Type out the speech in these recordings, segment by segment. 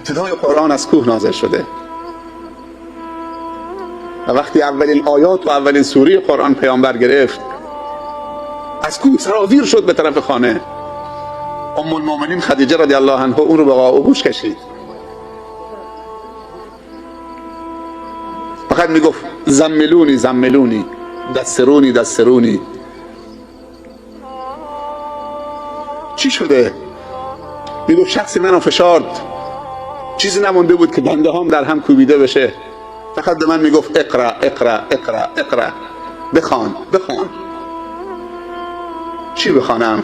ابتدای قرآن از کوه نازل شده و وقتی اولین آیات و اولین سوره قرآن پیامبر گرفت، از کوه سرازیر شد به طرف خانه. ام المؤمنین خدیجه رضی الله عنها اون رو به آغوش کشید، فقط میگفت زملونی زملونی، دسترونی دسترونی. چی شده؟ میگفت شخصی منو فشارد، چیزی نمونده بود که دنده هام در هم کوبیده بشه، فقط به من میگفت اقرا اقرا اقرا اقرا، بخوان بخوان. چی بخوانم؟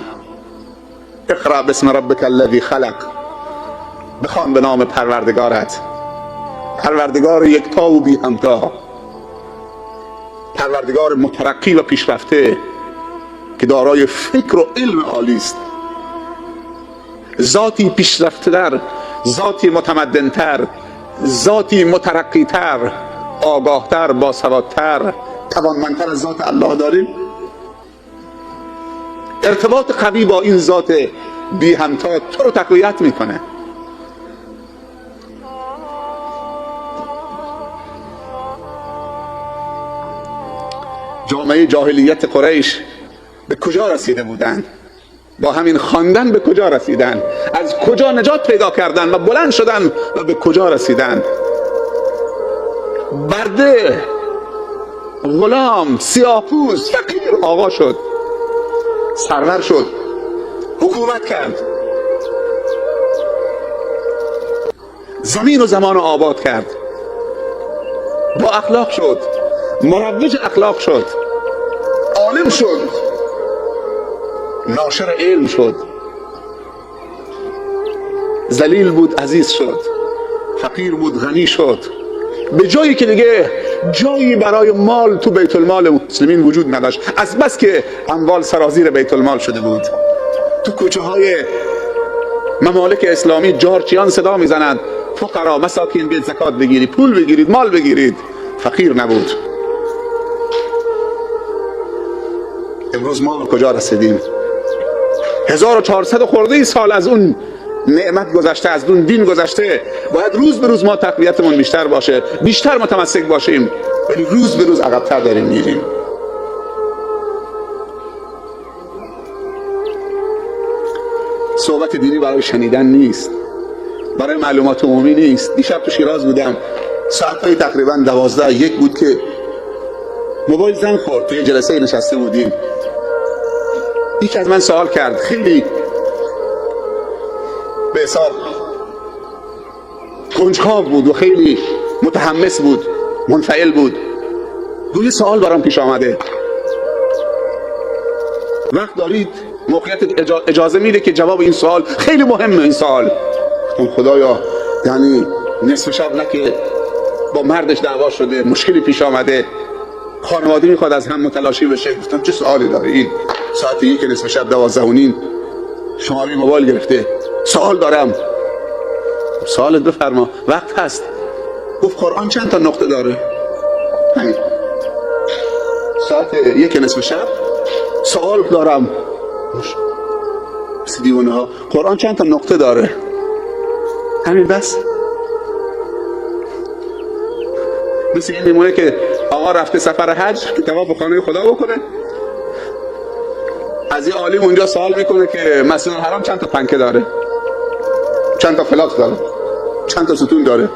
اقرا بسم ربک الذی خلق، بخوان به نام پروردگارت، پروردگار یکتا و بی همتا، پروردگار مترقی و پیشرفته که دارای فکر و علم عالی است، ذاتی پیشرفته‌تر، ذاتی متمدن‌تر، ذاتی مترقی‌تر، آگاه‌تر، باسوادتر، توانمندتر از ذات الله داریم. ارتباط قوی با این ذات بی همتا تو رو تقویت میکنه. جامعه جاهلیت قریش به کجا رسیده بودند؟ با همین خواندن به کجا رسیدند؟ از کجا نجات پیدا کردند و بلند شدند و به کجا رسیدند؟ برده، غلام، سیاه‌پوست، فقیر آقا شد، سرور شد، حکومت کرد، زمین و زمان رو آباد کرد، با اخلاق شد، مروج اخلاق شد، عالم شد، ناشر علم شد، ذلیل بود عزیز شد، فقیر بود غنی شد، به جایی که دیگه جایی برای مال تو بیت المال مسلمین وجود نداشت، از بس که اموال سرازیر بیت المال شده بود. تو کوچه های ممالک اسلامی جارچیان صدا میزنند فقرا مساکین بیاید زکات بگیرید، پول بگیرید، مال بگیرید. فقیر نبود. امروز ما کجا رسیدیم؟ 1400 خورده سال از اون نعمت گذشته، از اون دین گذشته. باید روز به روز ما تقویتمون بیشتر باشه، بیشتر متمسک باشیم، ولی روز به روز عقب‌تر داریم میریم. صحبت دینی برای شنیدن نیست، برای معلومات عمومی نیست. دیشب تو شیراز بودم، ساعت‌های تقریبا 12:01 بود که موبایل زنگ خورد. توی جلسه نشسته بودیم، یکی از من سوال کرد، خیلی به حساب کنجکاو بود و خیلی متحمس بود، منفعل بود. یه سوال برام پیش آمده، وقت دارید؟ موقعیت اجازه میده که جواب این سوال خیلی مهمه. این سوال اون خدایا، یعنی نصف شب نه که با مردش دعوا شده، مشکلی پیش آمده، خانواده میخواد از هم متلاشی بشه. گفتم چه سوالی داره این؟ ساعت 1 نصف شب 12:30 شماره موبایل گرفته، سوال دارم. سوالت بفرما، وقت هست. گفت قرآن چند تا نقطه داره؟ همین. ساعت 1 نصف شب سوال دارم. دیوانه ها، قرآن چند تا نقطه داره؟ همین بس. مثل این میمونه که آقا رفته سفر حج که طواف خانه خدا بکنه، از این عالم اونجا سوال میکنه که مسجد الحرام چند تا پنکه داره، چند تا فلاک داره، چند تا ستون داره.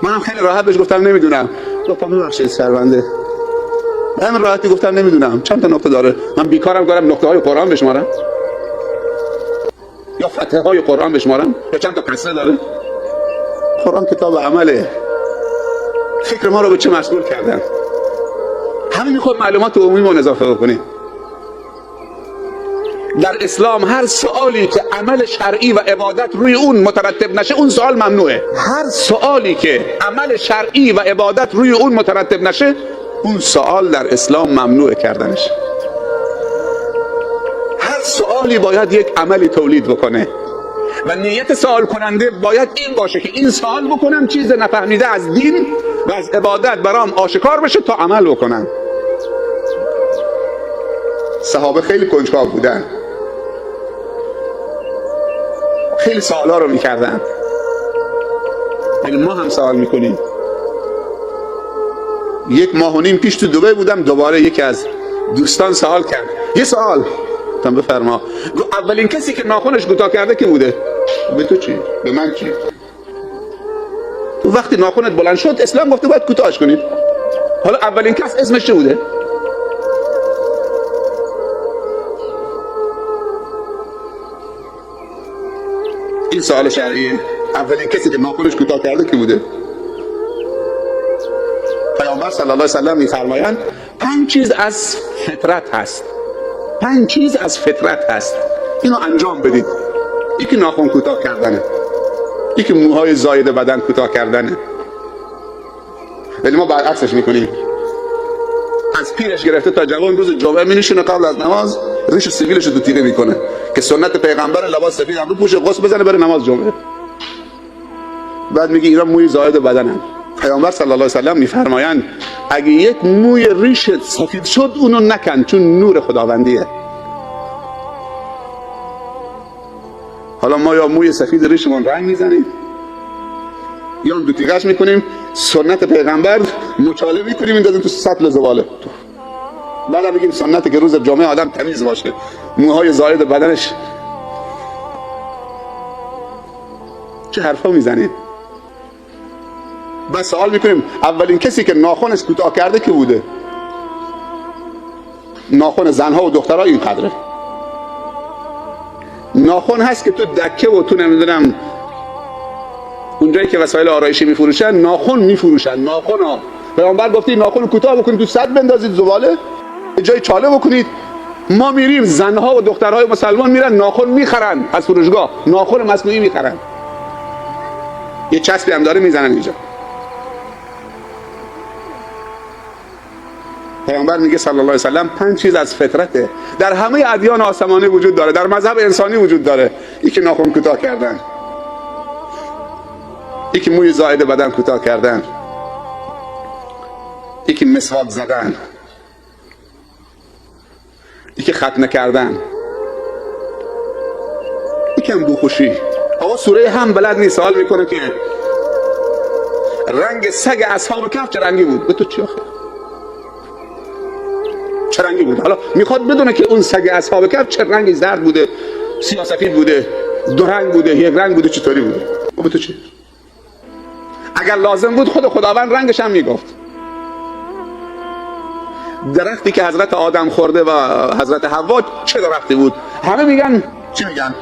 منم خیلی راحت بهش گفتم نمیدونم. گفتم ببخشید سرونده، من راحتی گفتم نمیدونم چند تا نقطه داره. من بیکارم کارم نقطه های قرآن بشمارم یا فتحه های قرآن بشمارم یا چند تا کسره داره؟ قرآن کتاب عمله. فکر ما رو به چه مشغول کردن؟ همین میخواد معلومات عمومی ما اضافه بکنیم. در اسلام هر سوالی که عمل شرعی و عبادت روی اون مترتب نشه، اون سوال ممنوعه. هر سوالی که عمل شرعی و عبادت روی اون مترتب نشه، اون سوال در اسلام ممنوع کردنش. هر سوالی باید یک عملی تولید بکنه و نیت سوال کننده باید این باشه که این سوال بکنم چیز نفهمیده از دین و از عبادت برام آشکار بشه تا عمل بکنم. صحابه خیلی کنجکاو بودن، خیلی سوالا رو میکردن. ما هم سوال میکنیم. 1.5 ماه پیش تو دبی بودم، دوباره یکی از دوستان سوال کرد، یه سوال تم بفرما، اولین کسی که ناخنش کوتاه کرده کی بوده؟ به تو چی؟ به من چی؟ تو وقتی ناخنت بلند شد اسلام گفته باید کوتاهش کنید. حالا اولین کس اسمش چی بوده؟ این سوال شرعیه. اولین کسی که ناخنش کوتاه کرده کی بوده؟ پیامبر صلی الله علیه و سلم می‌فرمایند 5 چیز از فطرت هست. 5 چیز از فطرت هست. اینو انجام بدید. یکی ناخن کوتاه کردنه. یکی موهای زاید بدن کوتاه کردنه. ولی ما برعکسش میکنیم. از پیرش گرفته تا جوان روز جمعه می‌نشینه قبل از نماز ریش سیبیلش رو تیغه میکنه که سنت پیغمبر لباس سفید هم رو پوشه، غسل بزنه بره نماز جمعه. بعد میگه اینا موی زاید بدنن. پیامبر صلی الله علیه و سلم میفرمایند اگه یک موی ریشت سفید شد اونو نکن، چون نور خداوندیه. حالا ما یا موی سفید ریشمون رنگ میزنیم یا دو تیغش میکنیم، سنت پیغمبر مچاله میکنیم میندازیم تو سطل زباله. بعد میگیم سنته که روز جمعه آدم تمیز باشه، موهای زاید بدنش. چه حرفا میزنید؟ بس سوال میکنیم اولین کسی که ناخنش کوتاه کرده کی بوده؟ ناخن زنها و دخترها این قدره. ناخن هست که تو دکه و تو نمیدونم اونجایی که وسایل آرایشی میفروشن ناخن میفروشن. ناخن ها پیامبر گفته ناخن کوتاه بکنید تو سد بندازید زباله، جای چاله بکنید. ما میریم زنها و دخترهای مسلمان میرن ناخن میخرن از فروشگاه، ناخن مصنوعی میخرن، یه چسبی هم داره میزنن اینجا. پیامبر میگه صلی الله علیه و سلم 5 چیز از فطرته. در همه ادیان آسمانی وجود داره، در مذهب انسانی وجود داره. یکی ناخن کوتاه کردن، یکی موی زائد بدن کوتاه کردن، یکی مسواک زدن، یکی ختنه کردن، یکی هم بوخوشی. آقا سوره هم بلد نیست، سوال میکنه که رنگ سگ اصحاب کهف چه رنگی بود؟ به تو چی آخه؟ چه رنگی بود؟ حالا میخواد بدونه که اون سگ اصحاب کهف چه رنگی، زرد بوده، سیاه سفید بوده، 2 رنگ بوده، 1 رنگ بوده، چطوری بوده؟ به تو چی؟ اگر لازم بود خود خداوند رنگش هم میگفت. درختی که حضرت آدم خورده و حضرت حوا چه درختی بود؟ همه میگن چی میگن؟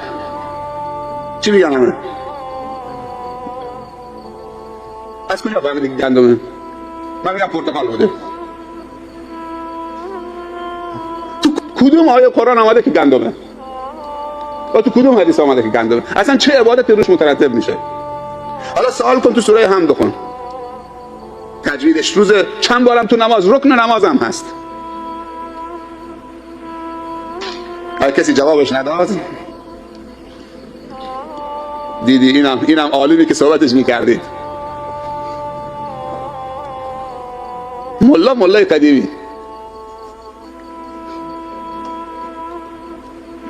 چی میگن همه؟ از کجا فهمیدی که گندمه؟ من میگم پرتقال بوده. تو کدوم آیه قرآن آمده که گندمه؟ و تو کدوم حدیث آمده که گندمه؟ اصلا چه عبادتی روش مترتب میشه؟ حالا سوال کن تو سوره حمد بخون، تجویدش روز چند بارم تو نماز، رکن نمازم هست. هر کسی جوابش نداد دیدی اینم عالمی که صحبتش میکردید. ملای قدیمی،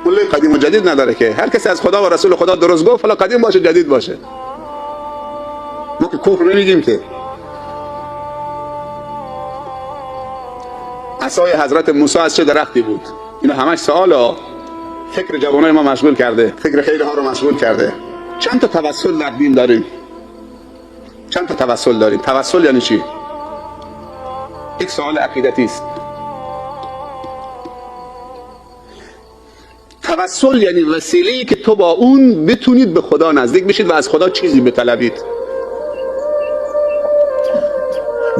ملای قدیم و جدید نداره که هر کسی از خدا و رسول خدا درست گفت، حالا قدیم باشه جدید باشه. ما که کفر نمیگیم که. عصای حضرت موسی از چه درختی بود؟ اینا همش سوالا فکر جوانای ما مشغول کرده، فکر خیلی ها رو مشغول کرده. چند تا توسل در دین داریم؟ چند تا توسل داریم؟ توسل یعنی چی؟ یک سوال عقیدتی است. توسل یعنی وسیله‌ای که تو با اون بتونید به خدا نزدیک بشید و از خدا چیزی بطلبید.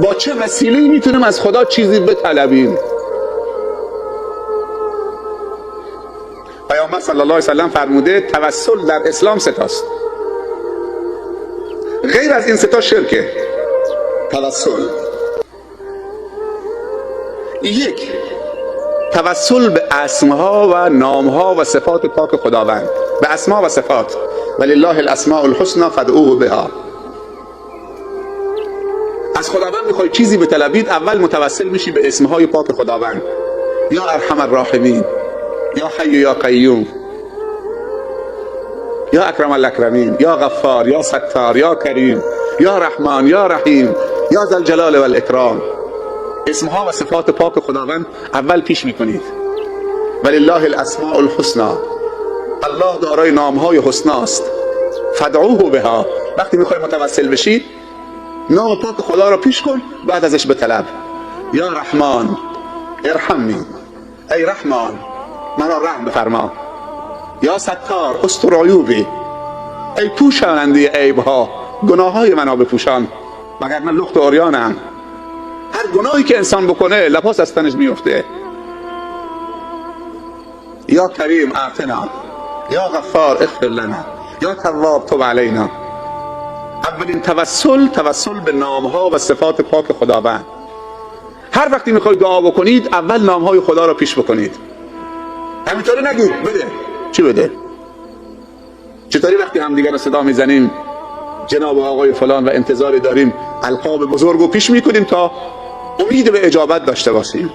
با چه وسیله‌ای میتونیم از خدا چیزی بطلبیم؟ پیامبر صلی الله علیه و سلم فرموده توسل در اسلام 3 تاست. غیر از این 3 تا شرکه. توسل 1 توسل به اسمها و نامها و صفات پاک خداوند، به اسما و صفات، ولله الاسماء الحسنى فادعوه بها. از خداوند میخوای چیزی بطلبید، اول متوسل میشی به اسمهای پاک خداوند، یا ارحم الراحمین، یا حی یا قیوم، یا اکرم الاکرمین، یا غفار، یا ستار، یا کریم، یا رحمان یا رحیم یا ذوالجلال و الاکرام. اسمها و صفات پاک خداوند اول پیش میکنید. ولله الاسماء الحسنى، الله دارای نامهای حسنا است. فدعوه بها، وقتی میخوای متوسل بشی نام پاک خدا را پیش کن، بعد ازش بطلب. یا رحمان ارحمنی، ای رحمان مرا رحم بفرما. یا ستار استر عیوبی، ای پوشاننده عیبها گناههای منو بپوشان، مگر من لخت و عریانم. هر گناهی که انسان بکنه لباس از تنش میفته. یا کریم اعطنا، یا غفار اغفر لنا، یا تواب تب علینا. اولین توسل به نامها و صفات پاک خداوند. هر وقتی میخواید دعا بکنید اول نامهای خدا را پیش بکنید. همینطوری نگید بده. چی بده؟ چطوری وقتی همدیگر را صدا میزنیم جناب آقای فلان و انتظار داریم القاب بزرگ رو پیش میکنیم تا امید به اجابت داشته باشیم.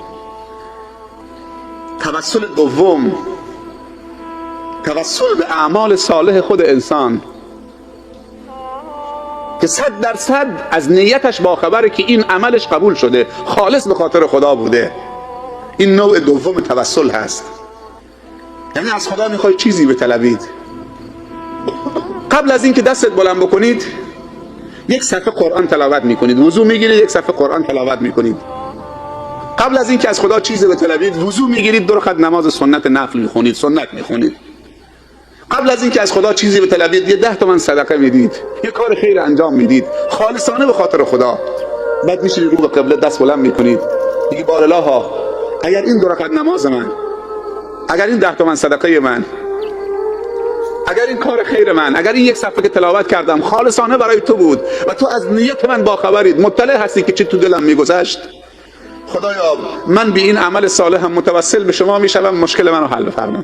توسل دوم، توسل به اعمال صالح خود انسان که 100% از نیتش باخبره که این عملش قبول شده، خالص به خاطر خدا بوده. این نوع دوم توسل هست. یعنی از خدا میخوای چیزی بطلبید، قبل از اینکه دستت بلند بکنید یک صفحه قرآن تلاوت میکنید، وضو میگیرید یک صفحه قرآن تلاوت میکنید. قبل از اینکه از خدا چیزی بطلبید وضو میگیرید، 2 رکعت نماز سنت نفل میخونید، سنت میخونید. قبل از اینکه از خدا چیزی بطلبید یه 10 تومن صدقه میدید، یه کار خیر انجام میدید خالصانه به خاطر خدا. بعد میشید رو به قبله دست بلند میکنید، میگی بار الله اگر این 2 رکعت نماز من، اگر این 10 تومن صدقه من، اگر این کار خیر من، اگر این یک صفحه که تلاوت کردم خالصانه برای تو بود و تو از نیت من باخبرید، مطلع هستی که چی تو دلم میگذشت، خدایا من به این عمل صالحم متوسل به شما میشوم، مشکل منو حل بفرما.